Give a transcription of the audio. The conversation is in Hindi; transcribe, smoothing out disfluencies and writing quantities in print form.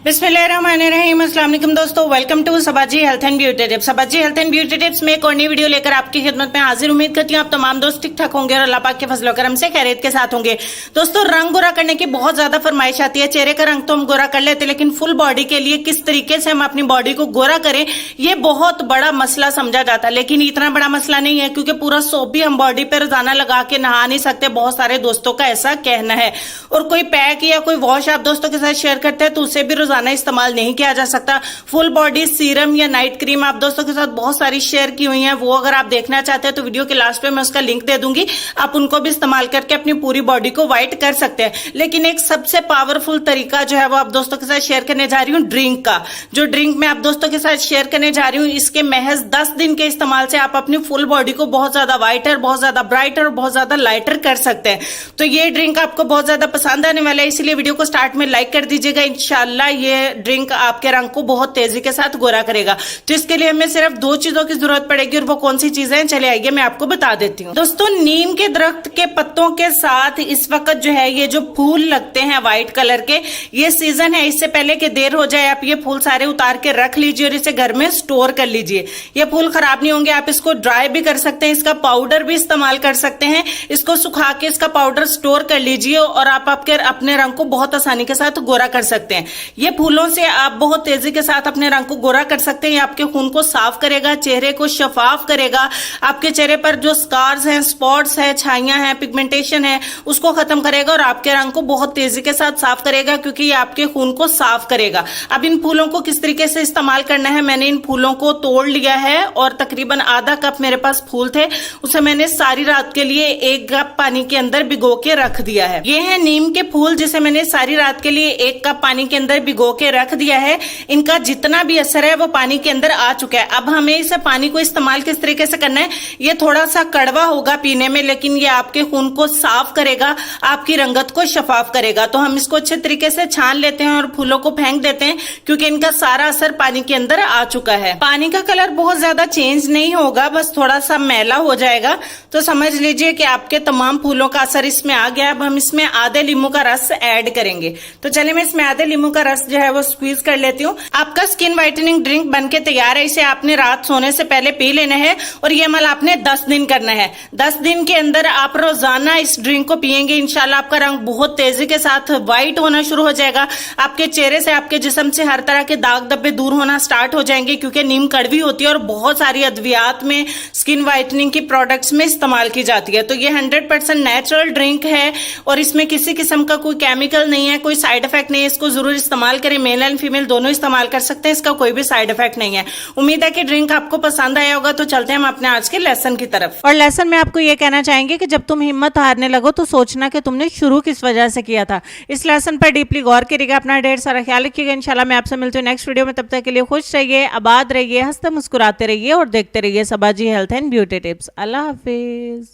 बिस्मिल्लाहिर्रहमानिर्रहीम। अस्सलाम वालेकुम दोस्तों, welcome to Sabaji health and beauty tips. Sabaji health and beauty tips में एक और नई वीडियो लेकर आपकी खिदमत में हाजिर। उम्मीद करती हूँ आप तमाम दोस्त ठीक ठाक होंगे और अल्लाह पाक के फजल करम से खैरियत के साथ होंगे। दोस्तों, रंग गोरा करने की बहुत ज्यादा फरमाइश आती है। चेहरे का रंग तो हम गोरा कर लेते हैं, लेकिन फुल बॉडी के लिए किस तरीके से हम अपनी बॉडी को गोरा करें, ये बहुत बड़ा मसला समझा जाता है। लेकिन इतना बड़ा मसला नहीं है, क्योंकि पूरा सोप भी हम बॉडी पे रोजाना लगा के नहा नहीं सकते। बहुत सारे दोस्तों का ऐसा कहना है। और कोई पैक या कोई वॉश आप दोस्तों के साथ शेयर करते हैं तो उसे भी रोजाना इस्तेमाल नहीं किया जा सकता। फुल बॉडी सीरम या नाइट क्रीम आप दोस्तों के साथ बहुत सारी शेयर की हुई हैं, वो अगर आप देखना चाहते हैं तो वीडियो के लास्ट पे मैं उसका लिंक दे दूंगी। आप उनको भी इस्तेमाल करके अपनी पूरी बॉडी को व्हाइट कर सकते हैं। लेकिन एक सबसे पावरफुल तरीका जो है वो आप दोस्तों के साथ शेयर करने जा रही हूँ, ड्रिंक का। जो ड्रिंक मैं आप दोस्तों के साथ शेयर करने जा रही हूँ, इसके महज 10 दिन के इस्तेमाल से आप अपनी फुल बॉडी को बहुत ज्यादा व्हाइटर, बहुत ज्यादा ब्राइटर और बहुत ज्यादा लाइटर कर सकते हैं। तो ये ड्रिंक आपको बहुत ज्यादा पसंद आने वाला है, इसलिए वीडियो को स्टार्ट में लाइक कर दीजिएगा। इंशाल्लाह ये ड्रिंक आपके रंग को बहुत तेजी के साथ गोरा करेगा। तो इसके लिए हमें सिर्फ 2 चीजों की जरूरत पड़ेगी, और वो कौन सी चीजें हैं, चले आइए मैं आपको बता देती हूँ। दोस्तों, नीम के दरख्त के पत्तों के साथ इस वक्त जो है ये जो फूल लगते हैं व्हाइट कलर के, ये सीजन है। इससे पहले कि देर हो जाए आप ये फूल सारे उतार के रख लीजिए और इसे घर में स्टोर कर लीजिए। ये फूल खराब नहीं होंगे। आप इसको ड्राई भी कर सकते हैं, इसका पाउडर भी इस्तेमाल कर सकते हैं। इसको सुखा के इसका पाउडर स्टोर कर लीजिए और आप अपने रंग को बहुत आसानी के साथ गोरा कर सकते हैं। ये फूलों से आप बहुत तेजी के साथ अपने रंग को गोरा कर सकते हैं। ये आपके खून को साफ करेगा, चेहरे को शफाफ करेगा, आपके चेहरे पर जो स्कार्स हैं, स्पॉट्स हैं, छाइयां हैं, पिगमेंटेशन है, उसको खत्म करेगा और आपके रंग को बहुत तेजी के साथ साफ करेगा, क्योंकि ये आपके खून को साफ करेगा। अब इन फूलों को किस तरीके से इस्तेमाल करना है, मैंने इन फूलों को तोड़ लिया है और तकरीबन आधा कप मेरे पास फूल थे, उसे मैंने सारी रात के लिए 1 कप पानी के अंदर भिगो के रख दिया है। ये है नीम के फूल, जिसे मैंने सारी रात के लिए 1 कप पानी के अंदर भिगो के रख दिया है। इनका जितना भी असर है वो पानी के अंदर आ चुका है। अब हमें इस पानी को इस्तेमाल किस तरीके से करना है, ये थोड़ा सा कड़वा होगा पीने में, लेकिन ये आपके खून को साफ करेगा, आपकी रंगत को शफाफ करेगा। तो हम इसको अच्छे तरीके से छान लेते हैं और फूलों को फेंक देते हैं, क्योंकि इनका सारा असर पानी के अंदर आ चुका है। पानी का कलर बहुत ज्यादा चेंज नहीं होगा, बस थोड़ा सा मैला हो जाएगा। तो समझ लीजिए कि आपके तमाम फूलों का असर इसमें आ गया। अब हम इसमें आधे नींबू का रस ऐड करेंगे। तो चलिए मैं इसमें आधे नींबू का रस जो है वो स्क्वीज कर लेती हूँ। आपका स्किन व्हाइटनिंग ड्रिंक बनके तैयार है। इसे आपने रात सोने से पहले पी लेना है और ये अमल आपने 10 दिन करना है। 10 दिन के अंदर आप रोजाना इस ड्रिंक को पिएंगे, इंशाल्लाह आपका रंग बहुत तेजी के साथ व्हाइट होना शुरू हो जाएगा। आपके चेहरे से, आपके जिस्म से हर तरह के दाग धब्बे दूर होना स्टार्ट हो जाएंगे, क्योंकि नीम कड़वी होती है और बहुत सारी अद्वियात में, स्किन व्हाइटनिंग की प्रोडक्ट्स में इस्तेमाल की जाती है। तो ये 100% नेचुरल ड्रिंक है और इसमें किसी किस्म का कोई केमिकल नहीं है, कोई साइड इफेक्ट नहीं है। इसको जरूर इस्तेमाल करें, मेल एंड फीमेल दोनों इस्तेमाल कर सकते हैं, इसका कोई भी साइड इफेक्ट नहीं है। उम्मीद है कि ड्रिंक आपको पसंद आया होगा। तो चलते हैं हम अपने आज के लेसन की तरफ। और लेसन में आपको ये कहना चाहेंगे कि जब तुम हिम्मत हारने लगो तो सोचना कि तुमने शुरू किस वजह से किया था। इस लेसन पर डीपली गौर करिएगा, अपना ढेर सारा ख्याल रखिएगा। इंशाल्लाह मैं आपसे मिलती हूँ नेक्स्ट वीडियो में। तब तक के लिए खुश रहिए, आबाद रहिए, हंसते मुस्कुराते रहिए और देखते रहिए Sabaji health and beauty tips. अल्लाह हाफिज।